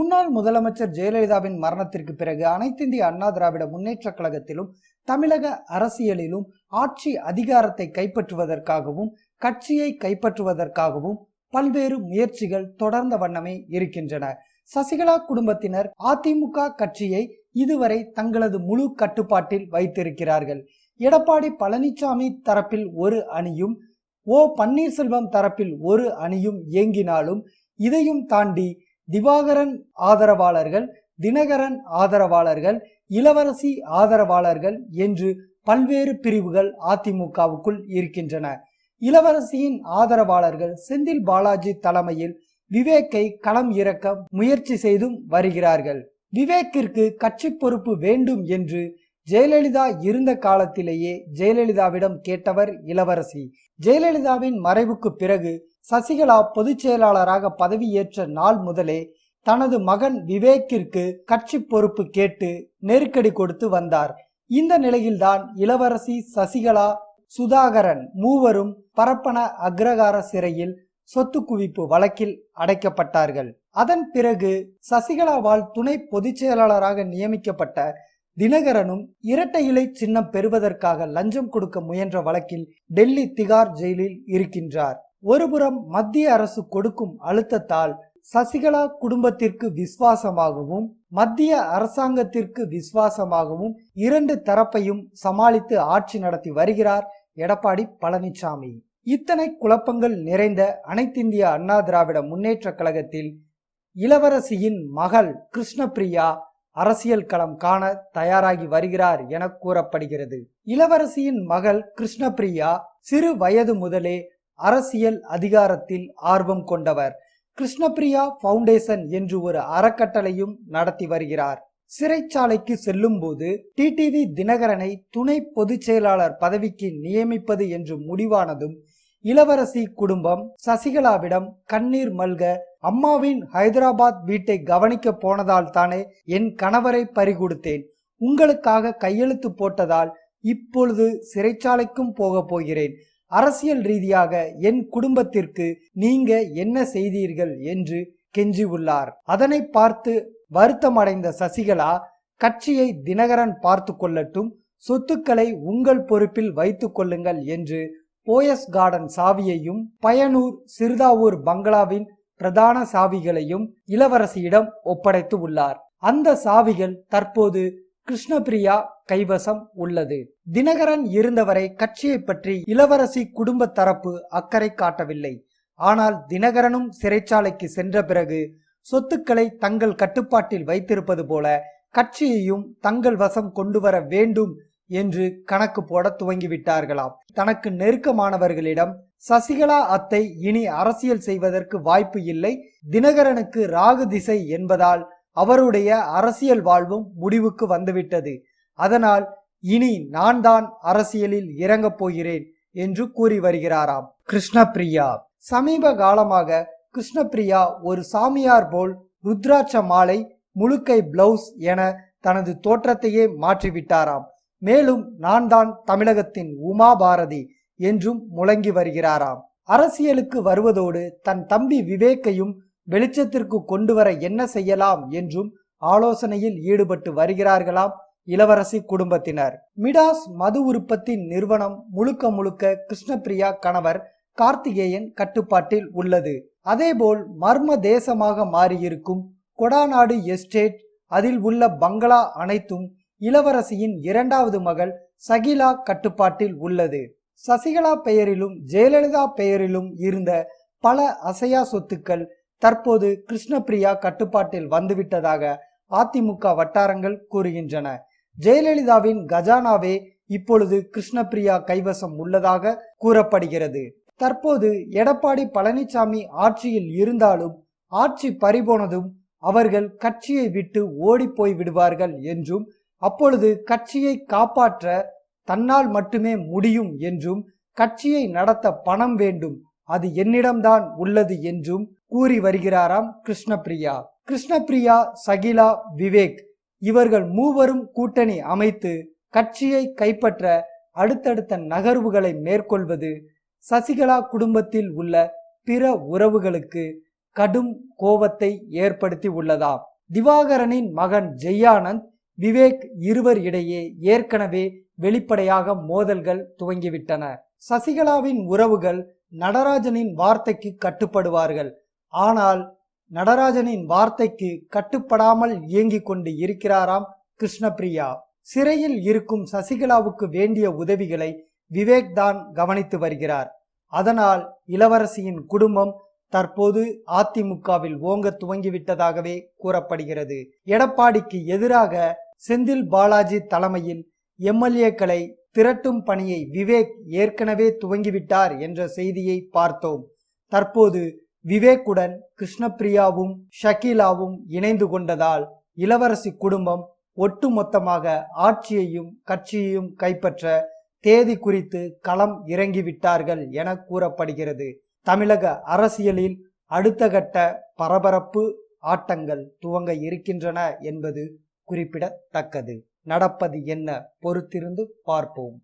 முன்னாள் முதலமைச்சர் ஜெயலலிதாவின் மரணத்திற்கு பிறகு அனைத்திந்திய அண்ணா திராவிட முன்னேற்ற கழகத்திலும் தமிழக அரசியலிலும் ஆட்சி அதிகாரத்தை கைப்பற்றுவதற்காகவும் கட்சியை கைப்பற்றுவதற்காகவும் பல்வேறு முயற்சிகள் தொடர்ந்த வண்ணமே இருக்கின்றன. சசிகலா குடும்பத்தினர் அதிமுக கட்சியை இதுவரை தங்களது முழு கட்டுப்பாட்டில் வைத்திருக்கிறார்கள். எடப்பாடி பழனிசாமி தரப்பில் ஒரு அணியும் ஓ பன்னீர்செல்வம் தரப்பில் ஒரு அணியும் இயங்கினாலும் இதையும் தாண்டி திவாகரன் ஆதரவாளர்கள், தினகரன் ஆதரவாளர்கள், இளவரசி ஆதரவாளர்கள் என்று பல்வேறு பிரிவுகள் அதிமுகவுக்குள் இருக்கின்றன. இளவரசியின் ஆதரவாளர்கள் செந்தில் பாலாஜி தலைமையில் விவேக்கை களம் இறக்க முயற்சி செய்தும் வருகிறார்கள். விவேக்கிற்கு கட்சி பொறுப்பு வேண்டும் என்று ஜெயலலிதா இருந்த காலத்திலேயே ஜெயலலிதாவிடம் கேட்டவர் இளவரசி. ஜெயலலிதாவின் மறைவுக்கு பிறகு சசிகலா பொதுச் செயலாளராக பதவியேற்ற நாள் முதலே தனது மகன் விவேக்கிற்கு கட்சி பொறுப்பு கேட்டு நெருக்கடி கொடுத்து வந்தார். இந்த நிலையில்தான் இளவரசி, சசிகலா, சுதாகரன் மூவரும் பரப்பன அக்ரகார சிறையில் சொத்து குவிப்பு வழக்கில் அடைக்கப்பட்டார்கள். அதன் பிறகு சசிகலாவால் துணை பொதுச் செயலாளராக நியமிக்கப்பட்ட தினகரனும் இரட்டை இலை சின்னம் பெறுவதற்காக லஞ்சம் கொடுக்க முயன்ற வழக்கில் டெல்லி திகார் ஜெயிலில் இருக்கின்றார். ஒருபுறம் மத்திய அரசு கொடுக்கும் அழுத்தத்தால் சசிகலா குடும்பத்திற்கு விசுவாசமாகவும் மத்திய அரசாங்கத்திற்கு விசுவாசமாகவும் இரண்டு தரப்பையும் சமாளித்து ஆட்சி நடத்தி வருகிறார் எடப்பாடி பழனிசாமி. இத்தனை குழப்பங்கள் நிறைந்த அனைத்திந்திய அண்ணா திராவிட முன்னேற்ற கழகத்தில் இளவரசியின் மகள் கிருஷ்ணபிரியா அரசியல் களம் காண தயாராகி வருகிறார் என கூறப்படுகிறது. இளவரசியின் மகள் கிருஷ்ணபிரியா சிறு வயது முதலே அரசியல் அதிகாரத்தில் ஆர்வம் கொண்டவர். கிருஷ்ணபிரியா பவுண்டேஷன் என்று ஒரு அறக்கட்டளையும் நடத்தி வருகிறார். சிறைச்சாலைக்கு செல்லும் போது டிடிவி தினகரனை துணை பொதுச் செயலாளர் பதவிக்கு நியமிப்பது என்று முடிவானதும் இளவரசி குடும்பம் சசிகலாவிடம் கண்ணீர் மல்க, அம்மாவின் ஹைதராபாத் வீட்டை கவனிக்க போனதால் தானே என் கணவரை பறிகொடுத்தேன், உங்களுக்காக கையெழுத்து போட்டதால் இப்பொழுது சிறைச்சாலைக்கும் போக போகிறேன், அரசியல் ரீதியாக என் குடும்பத்திற்கு நீங்க என்ன செய்தீர்கள் என்று கெஞ்சியுள்ளார். அதனை பார்த்து வருத்தமடைந்த சசிகலா, கட்சியை தினகரன் பார்த்து கொள்ளட்டும், சொத்துக்களை உங்கள் பொறுப்பில் வைத்துக் கொள்ளுங்கள் என்று போயஸ் கார்டன் சாவியையும் பயனூர் சிறுதாவூர் பங்களாவின் பிரதான சாவிகளையும் இளவரசியிடம் ஒப்படைத்து உள்ளார். அந்த சாவிகள் தற்போது கிருஷ்ணபிரியா கைவசம் உள்ளது. தினகரன் இருந்தவரை கட்சியை பற்றி இளவரசி குடும்ப தரப்பு அக்கறை காட்டவில்லை. ஆனால் தினகரனும் சிறைச்சாலைக்கு சென்ற பிறகு சொத்துக்களை தங்கள் கட்டுப்பாட்டில் வைத்திருப்பது போல கட்சியையும் தங்கள் வசம் கொண்டு வர வேண்டும் என்று கணக்கு போட துவங்கிவிட்டார்களாம். தனக்கு நெருக்கமானவர்களிடம் சசிகலா அத்தை இனி அரசியல் செய்வதற்கு வாய்ப்பு இல்லை, தினகரனுக்கு ராகு திசை என்பதால் அவருடைய அரசியல் வாழ்வும் முடிவுக்கு வந்துவிட்டது, அதனால் இனி நான் தான் அரசியலில் இறங்கப் போகிறேன் என்று கூறி வருகிறாராம் கிருஷ்ணபிரியா. சமீப காலமாக கிருஷ்ணபிரியா ஒரு சாமியார் போல் ருத்ராட்ச மாலை, முழுக்கை பிளவுஸ் என தனது தோற்றத்தையே மாற்றிவிட்டாராம். மேலும் நான் தான் தமிழகத்தின் உமா பாரதி என்றும் முழங்கி வருகிறாராம். அரசியலுக்கு வருவதோடு தன் தம்பி விவேக்கையும் வெளிச்சத்திற்கு கொண்டு வர என்ன செய்யலாம் என்றும் ஆலோசனையில் ஈடுபட்டு வருகிறார்களாம் இளவரசி குடும்பத்தினர். மிடாஸ் மது உற்பத்தி நிறுவனம் முழுக்க முழுக்க கிருஷ்ணபிரியா கணவர் கார்த்திகேயன் கட்டுப்பாட்டில் உள்ளது. அதேபோல் மர்ம தேசமாக மாறியிருக்கும் கொடாநாடு எஸ்டேட், அதில் உள்ள பங்களா அனைத்தும் இளவரசியின் இரண்டாவது மகள் சகிலா கட்டுப்பாட்டில் உள்ளது. சசிகலா பெயரிலும் ஜெயலலிதா பெயரிலும் இருந்த பல அசையா சொத்துக்கள் தற்போது கிருஷ்ணபிரியா கட்டுப்பாட்டில் வந்துவிட்டதாக அதிமுக வட்டாரங்கள் கூறுகின்றன. ஜெயலலிதாவின் கஜானாவே இப்பொழுது கிருஷ்ணபிரியா கைவசம் உள்ளதாக கூறப்படுகிறது. தற்போது எடப்பாடி பழனிசாமி ஆட்சியில் இருந்தாலும் ஆட்சி பறிபோனதும் அவர்கள் கட்சியை விட்டு ஓடி போய் விடுவார்கள் என்றும், அப்பொழுது கட்சியை காப்பாற்ற தன்னால் மட்டுமே முடியும் என்றும், கட்சியை நடத்த பணம் வேண்டும், அது என்னிடம்தான் உள்ளது என்றும் கூறி வருகிறாராம் கிருஷ்ணபிரியா. கிருஷ்ணபிரியா, சகிலா, விவேக் இவர்கள் மூவரும் கூட்டணி அமைத்து கட்சியை கைப்பற்ற அடுத்தடுத்த நகர்வுகளை மேற்கொள்வது சசிகலா குடும்பத்தில் உள்ள பிற உறவுகளுக்கு கடும் கோபத்தை ஏற்படுத்தி உள்ளதாம். திவாகரனின் மகன் ஜெய்யானந்த், விவேக் இருவர் இடையே ஏற்கனவே வெளிப்படையாக மோதல்கள் துவங்கிவிட்டன. சசிகலாவின் உறவுகள் நடராஜனின் வார்த்தைக்கு கட்டுப்படுவார்கள். ஆனால் நடராஜனின் வார்த்தைக்கு கட்டுப்படாமல் இயங்கிக் கொண்டு இருக்கிறாராம் கிருஷ்ணபிரியா. சிறையில் இருக்கும் சசிகலாவுக்கு வேண்டிய உதவிகளை விவேக் தான் கவனித்து வருகிறார். அதனால் இளவரசியின் குடும்பம் தற்போது அதிமுகவில் ஓங்க துவங்கிவிட்டதாகவே கூறப்படுகிறது. எடப்பாடிக்கு எதிராக செந்தில் பாலாஜி தலைமையில் எம்எல்ஏக்களை திரட்டும் பணியை விவேக் ஏற்கனவே துவங்கிவிட்டார் என்ற செய்தியை பார்த்தோம். தற்போது விவேக்குடன் கிருஷ்ணபிரியாவும் ஷக்கீலாவும் இணைந்து கொண்டதால் இளவரசி குடும்பம் ஒட்டுமொத்தமாக ஆட்சியையும் கட்சியையும் கைப்பற்ற தேதி குறித்து களம் இறங்கிவிட்டார்கள் என கூறப்படுகிறது. தமிழக அரசியலில் அடுத்த கட்ட பரபரப்பு ஆட்டங்கள் துவங்க இருக்கின்றன என்பது குறிப்பிடத்தக்கது. நடப்பது என்ன பொறுத்திருந்து பார்ப்போம்.